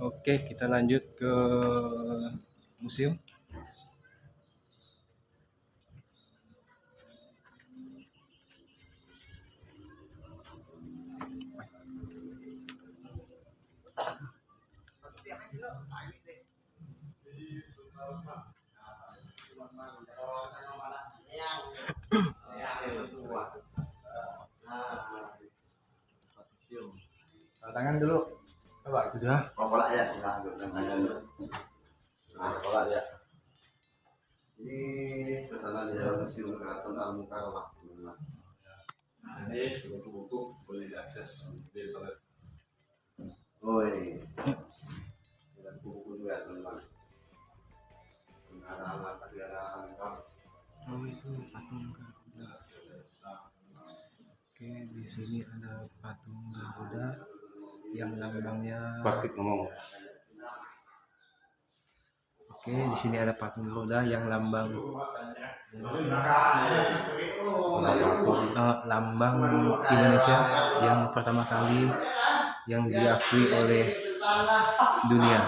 Oke, kita lanjut ke museum. Tangan dulu. Coba. Udah. Kolak ya, kolak ya. Ini pesanan di dalam museum Keraton Al-Mukarramah. Ini buku-buku boleh diakses di internet. Oh ini. Ada buku juga teman-teman. Ada lengkap. Oh itu patung Garuda. Oke, di sini ada patung Garuda yang lambangnya. Praktik ngomong. Oke, di sini ada patung Garuda yang lambang lambang Indonesia yang pertama kali yang diakui oleh dunia.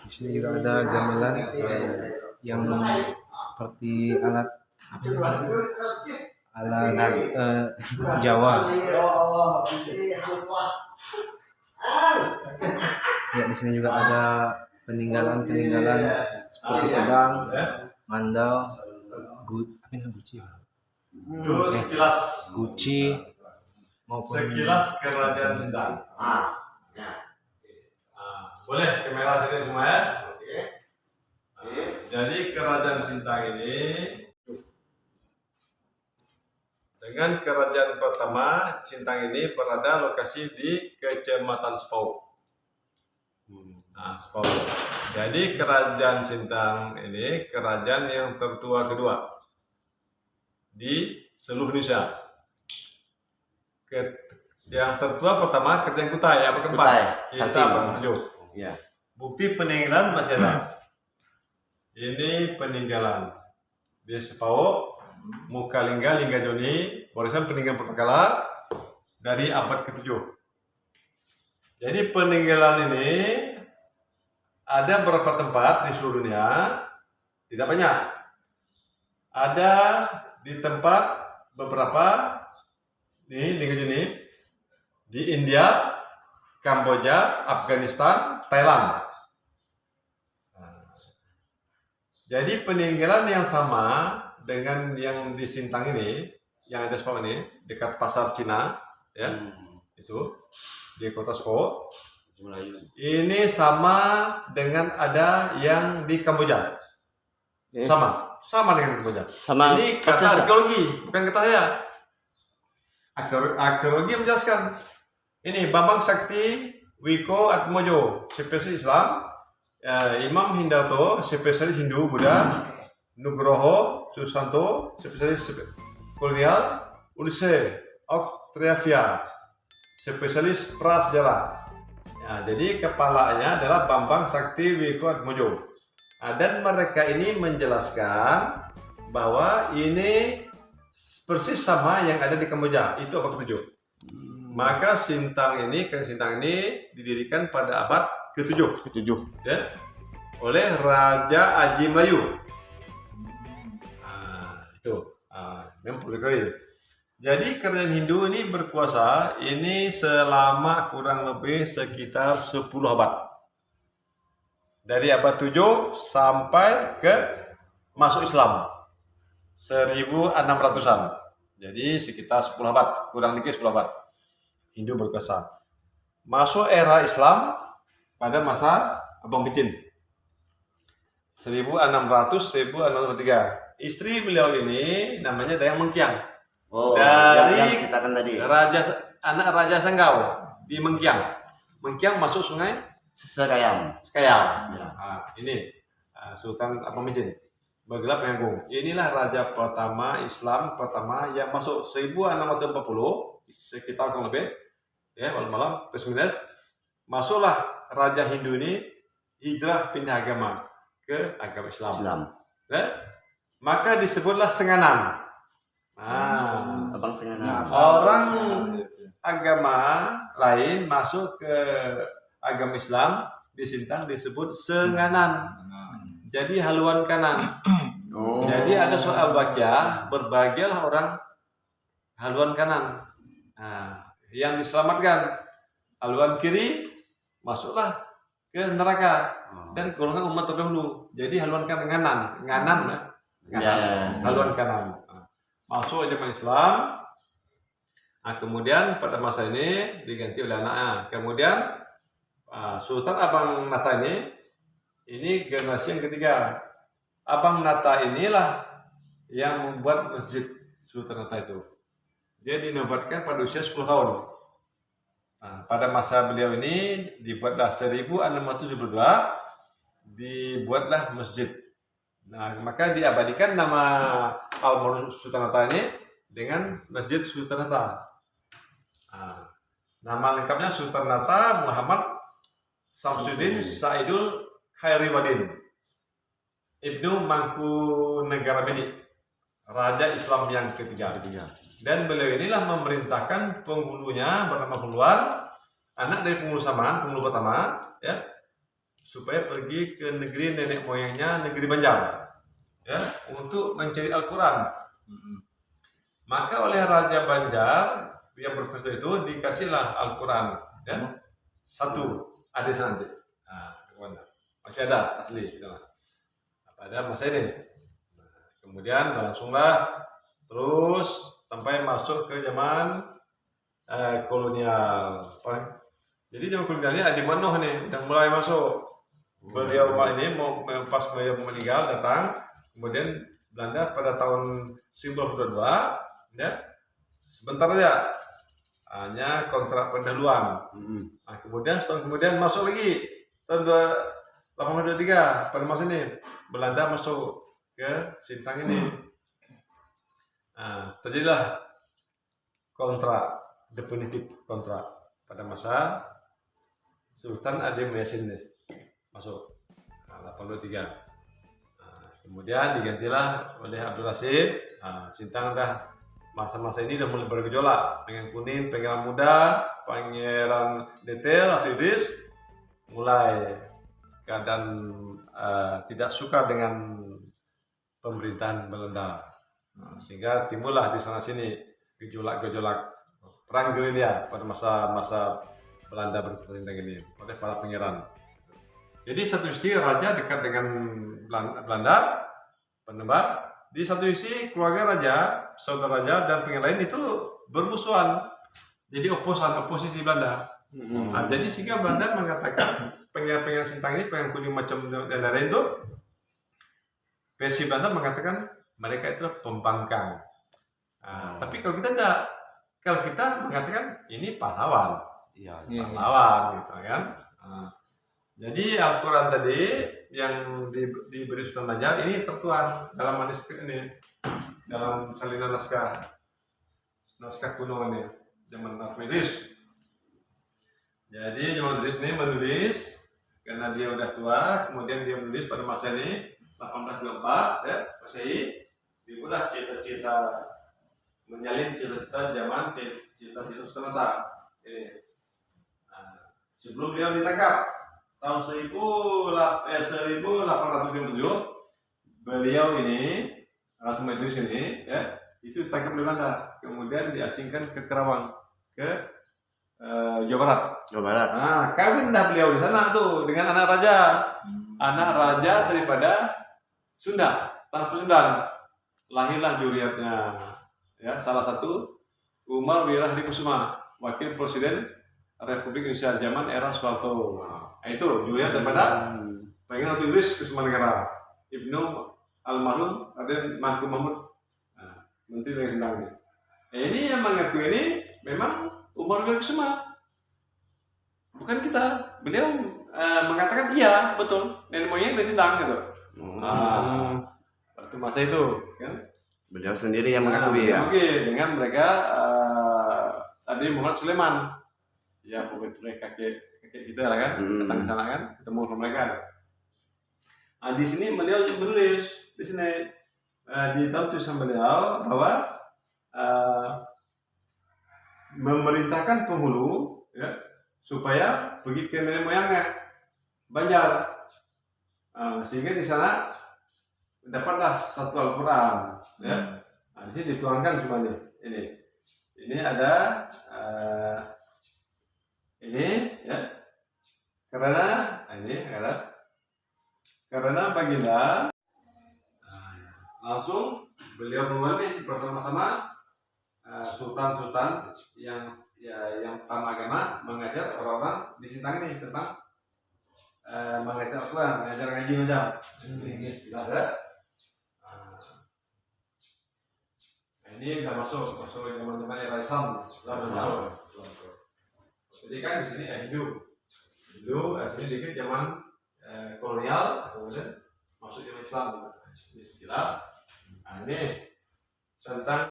Di sini juga ada gamelan yang seperti alat Jawa. Ya, di sini juga ada peninggalan seperti pedang, mandau, guci maupun Sekilas kerajaan Sintang. Boleh kamera sini semua ya. Jadi kerajaan Sintang ini dengan kerajaan pertama Sintang ini berada lokasi di Kecamatan Sepau. Nah, Sepau. Jadi kerajaan Sintang ini kerajaan yang tertua kedua di seluruh Indonesia. Yang tertua pertama kerajaan Kutai, apa keempat? Kita bertujuh. Ya. Bukti peninggalan masih ada. Ini peninggalan di Sepau, Mukalingga, Lingga Joni, warisan peninggalan perkala dari abad ke-7. Jadi peninggalan ini ada beberapa tempat di seluruh dunia, tidak banyak. Ada di tempat beberapa di Lingga Joni, di India, Kamboja, Afghanistan, Thailand. Jadi peninggalan yang sama dengan yang di Sintang ini, yang ada Sepau ini, dekat pasar Cina, ya, itu di kota Sepau. Ini sama dengan ada yang di Kamboja. Sama dengan Kamboja. Sama. Ini kata arkeologi, bukan kata saya. Arkeologi menjelaskan. Ini Bambang Sakti Wiko Atmojo, spesialis Islam. Imam Hindarto, spesialis Hindu Buddha. Nugroho Susanto, spesialis kolonial. Ulse Octavia, spesialis prasejarah. Ya, jadi kepalanya adalah Bambang Sakti Wiko Atmojo. Dan mereka ini menjelaskan bahwa ini persis sama yang ada di Kamboja. Itu abad ke-7. Maka Kerajaan Sintang ini didirikan pada abad ke-7. Ya, oleh Raja Aji Melayu. Memang perlu diketahui. Jadi kerajaan Hindu ini berkuasa ini selama kurang lebih sekitar 10 abad. Dari abad 7 sampai ke masuk Islam 1600-an. Jadi sekitar 10 abad, kurang dikit 10 abad. Hindu berkuasa. Masuk era Islam pada masa Abang Picin 1600-1603. Istri beliau ini namanya Dayang Mengkiang. Dari yang ceritakan tadi. anak Raja Sanggau di Mengkiang. Mengkiang masuk sungai Sekayam. Ya. Ini Sultan Abang Picin bergelar pengagung. Inilah raja pertama Islam pertama yang masuk 1640, sekitar kurang lebih ya malam Perseminus, masuklah Raja Hindu ini hijrah pindah agama ke agama Islam. Ya? Maka disebutlah Senganan. Nah, Abang Senganan. orang agama lain masuk ke agama Islam di Sintang disebut Senganan. Jadi haluan kanan. Oh. Jadi ada soal baca, berbahagialah orang haluan kanan. Nah, yang diselamatkan haluan kiri masuklah ke neraka dan golongan umat terdahulu. Jadi haluan kanan, haluan kanan. Nah, masuk zaman Islam. Nah, kemudian pada masa ini diganti oleh anaknya. Kemudian Sultan Abang Nata ini generasi yang ketiga. Abang Nata inilah yang membuat masjid Sultan Nata itu. Dia dinobatkan pada usia 10 tahun. Nah, pada masa beliau ini dibuatlah 1672 dibuatlah masjid. Nah, maka diabadikan nama almarhum Sultan Nata ini dengan Masjid Sultan Nata. Nah, nama lengkapnya Sultan Nata Muhammad Samsudin Saidul Khairiwaddin Ibnu Mangkunagarameni, Raja Islam yang ketiga. Dan beliau inilah memerintahkan penghulunya bernama Huluan, anak dari penghulu Saman, penghulu pertama, ya, supaya pergi ke negeri nenek moyangnya, negeri Banjar, ya, untuk mencari Al-Quran. Maka oleh Raja Banjar yang berkuasa itu dikasihlah Al-Quran, ya, satu ada nanti. Nah, masih ada asli, pada masa ini. Nah, kemudian langsunglah terus sampai masuk ke zaman kolonial. Jadi zaman kolonial ini Adi Manoh nih udah mulai masuk. Beliau ini mau pas beliau meninggal datang, kemudian Belanda pada tahun 1922, ya, sebentar aja hanya kontrak pendahuluan. Nah, kemudian setahun kemudian masuk lagi tahun 1823 pada masa ini Belanda masuk ke Sintang ini. Nah, terjadilah kontrak definitif kontrak pada masa Sultan Adim Yasin masuk 1823. Nah, kemudian digantilah oleh Abdul Rashid. Nah, Sintang dah masa-masa ini udah mulai bergejolak. Pangeran Kuning, Pangeran Muda, Pangeran Detail atau Idris mulai keadaan tidak suka dengan pemerintahan Belanda. Nah, sehingga timbullah di sana sini gejolak-gejolak perang gerilya pada masa Belanda berkuasa ini oleh para pangeran. Jadi satu sisi raja dekat dengan Belanda, penebar. Di satu sisi keluarga raja, saudara raja dan pangeran lain itu bermusuhan. Jadi oposisi Belanda. Nah, jadi sehingga Belanda mengatakan pengen Sintang ini, pengen Kuning macam dan lain itu, versi Belanda mengatakan mereka itu pembangkang. Nah, tapi kalau kita tidak, kalau kita mengatakan ini pahlawan, pahlawan gitu kan. Nah, jadi Al-Quran tadi yang diberi Sultan Banjar ini tertuang dalam manuskrip ini, dalam salinan naskah kuno ini zaman Idris. Jadi zaman Idris ini menulis karena dia udah tua, kemudian dia menulis pada masa ini 1824 ya Masehi, dibuatlah cerita-cerita menyalin cerita zaman cerita Sultan Nata ini. Nah, sebelum beliau ditangkap tahun 1857 beliau ini Ratu Idris ini ya itu ditangkap oleh Belanda, kemudian diasingkan ke Kerawang ke Jawa Barat. Nah, kawin dah beliau di sana tuh dengan anak raja daripada Sunda, tanah Pasundan. Lahirlah juriatnya, ya salah satu Umar Wirahadi Kusuma, wakil presiden Republik Indonesia zaman era Soeharto. Nah, itu juriat daripada Pangeran Ratu Idris Kusumanegara, Ibnu almarhum Raden Mangku Mahmud, Menteri Negeri Sintang. Ini yang mengaku ini memang Umar Wirahadi Kusuma, bukan kita. Beliau mengatakan iya betul nenek moyang dari Sintang gitu. Waktu masa itu kan Beliau sendiri yang mengakui ya. Oke, dengan mereka tadi Muhammad Sulaiman ya pokoknya kakek kita lah kan, datang ke sana kan, ketemu sama mereka. Nah, di sini beliau menulis di sini di dalam tulisan beliau bahwa memerintahkan penghulu ya, supaya pergi ke nenek moyangnya Banjar, sehingga di sana dapatlah satu Al-Quran ya. Nah, di sini dituangkan cuma ini ada ini ya, karena baginda langsung beliau keluar nih bersama-sama sultan-sultan yang paham agama mengajar orang-orang di Sintang ini tentang mengajar Al-Quran, mengajar ngaji macam ini sekilas ya. Ini udah masuk zaman era Islam, masuk. Jadi kan di sini Hindu, sini dikit zaman kolonial, kemudian masuk zaman Islam. Ini sekilas. Nah, ini tentang